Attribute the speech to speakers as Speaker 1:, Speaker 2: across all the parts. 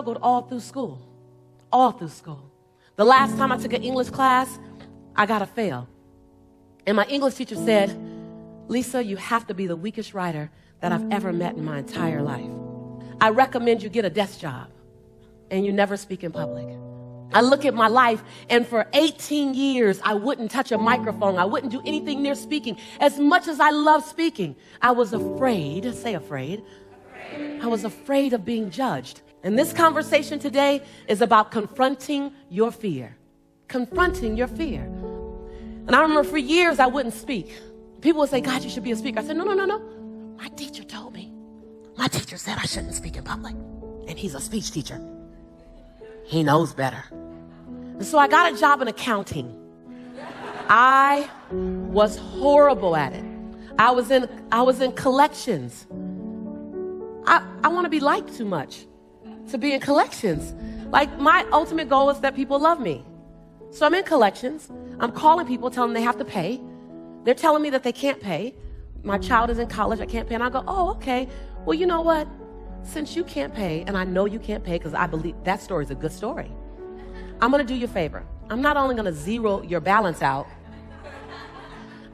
Speaker 1: struggled all through school. All through school. The last time I took an English class, I got a fail. And my English teacher said, Lisa, you have to be the weakest writer that I've ever met in my entire life. I recommend you get a desk job and you never speak in public. I look at my life, and for 18 years, I wouldn't touch a microphone. I wouldn't do anything near speaking. As much as I love speaking, I was afraid, say afraid. I was afraid of being judged. And this conversation today is about confronting your fear. Confronting your fear. And I remember for years, I wouldn't speak. People would say, God, you should be a speaker. I said, no. My teacher told me. My teacher said I shouldn't speak in public. And he's a speech teacher. He knows better. And so I got a job in accounting. I was horrible at it. I was in collections. I want to be liked too much to be in collections. Like, my ultimate goal is that people love me. So I'm in collections. I'm calling people, telling them they have to pay. They're telling me that they can't pay. My child is in college, I can't pay. And I go, oh, okay. Well, you know what? Since you can't pay, and I know you can't pay because I believe that story is a good story, I'm going to do you a favor. I'm not only going to zero your balance out,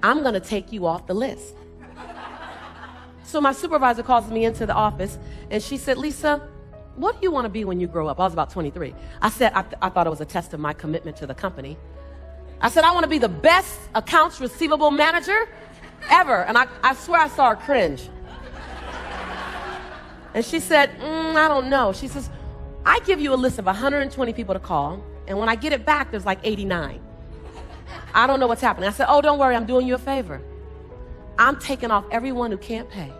Speaker 1: I'm going to take you off the list. So my supervisor calls me into the office, and she said, Lisa, what do you want to be when you grow up? I was about 23. I said, I thought it was a test of my commitment to the company. I said, I want to be the best accounts receivable manager ever. And I swear I saw her cringe. And she said, I don't know. She says, I give you a list of 120 people to call, and when I get it back, there's like 89. I don't know what's happening. I said, oh, don't worry, I'm doing you a favor. I'm taking off everyone who can't pay.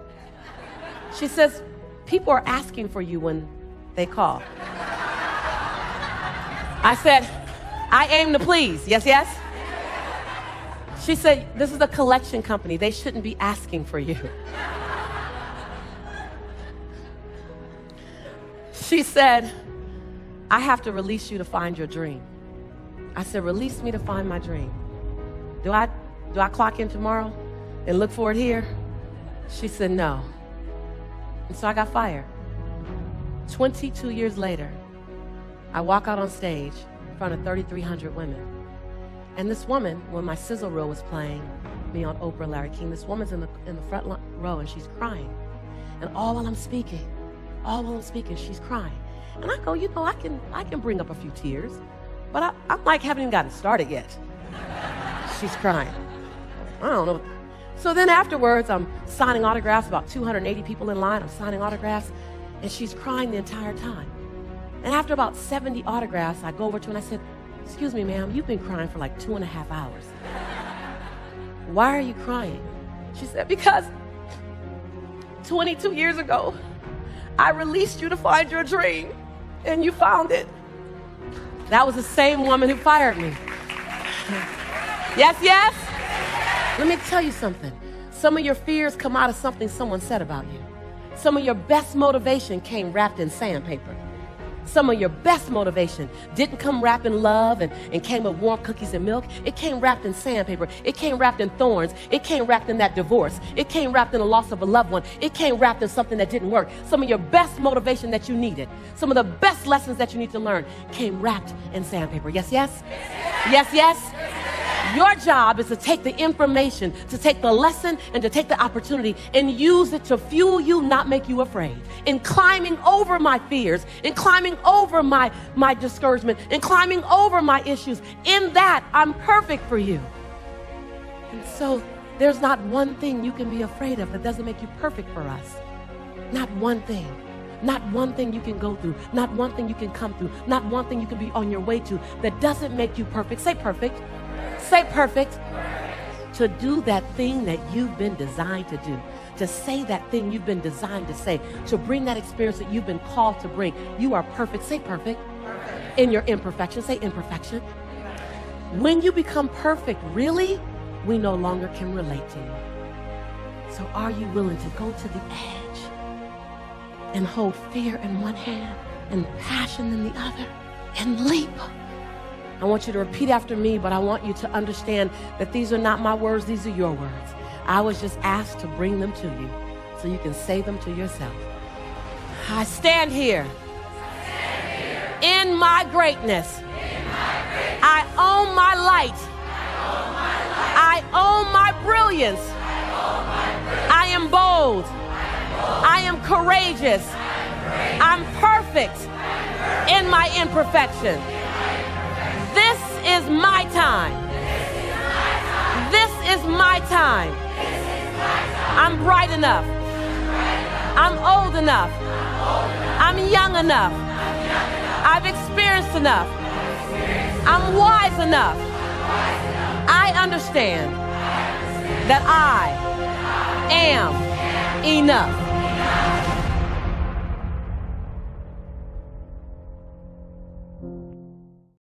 Speaker 1: She says, people are asking for you when they call. I said, I aim to please. Yes, yes? She said, this is a collection company. They shouldn't be asking for you. She said, I have to release you to find your dream. I said, release me to find my dream. Do I clock in tomorrow and look for it here? She said, no. And so I got fired. 22 years later, I walk out on stage in front of 3,300 women. And this woman, when my sizzle reel was playing me on Oprah, Larry King, this woman's in the front row and she's crying. And all while I'm speaking, she's crying. And I go, you know, I can bring up a few tears, but I'm like, haven't even gotten started yet. She's crying. I don't know. So then afterwards, I'm signing autographs, about 280 people in line. I'm signing autographs, and she's crying the entire time. And after about 70 autographs, I go over to her and I said, excuse me, ma'am, you've been crying for like 2.5 hours. Why are you crying? She said, because 22 years ago, I released you to find your dream, and you found it. That was the same woman who fired me. Yes, yes? Let me tell you something. Some of your fears come out of something someone said about you. Some of your best motivation came wrapped in sandpaper. Some of your best motivation didn't come wrapped in love and came with warm cookies and milk. It came wrapped in sandpaper. It came wrapped in thorns. It came wrapped in that divorce. It came wrapped in the loss of a loved one. It came wrapped in something that didn't work. Some of your best motivation that you needed, some of the best lessons that you need to learn came wrapped in sandpaper. Yes, yes? Yes, yes? Your job is to take the information, to take the lesson, and to take the opportunity and use it to fuel you, not make you afraid. In climbing over my fears, in climbing over my discouragement, in climbing over my issues, in that, I'm perfect for you. And so there's not one thing you can be afraid of that doesn't make you perfect for us. Not one thing. Not one thing you can go through. Not one thing you can come through. Not one thing you can be on your way to that doesn't make you perfect. Say perfect. Say perfect. To do that thing that you've been designed to do. To say that thing you've been designed to say. To bring that experience that you've been called to bring. You are perfect. Say perfect. In your imperfection. Say imperfection. When you become perfect, really, we no longer can relate to you. So are you willing to go to the edge and hold fear in one hand and passion in the other and leap? I want you to repeat after me, but I want you to understand that these are not my words, these are your words. I was just asked to bring them to you so you can say them to yourself. I stand here In my greatness. I own my light. I own my brilliance. I am bold. I am courageous. I'm perfect in my imperfection. This is my time. This is my time. I'm bright enough. I'm old enough. I'm young enough. I've experienced enough. I'm wise enough. I understand that I am enough.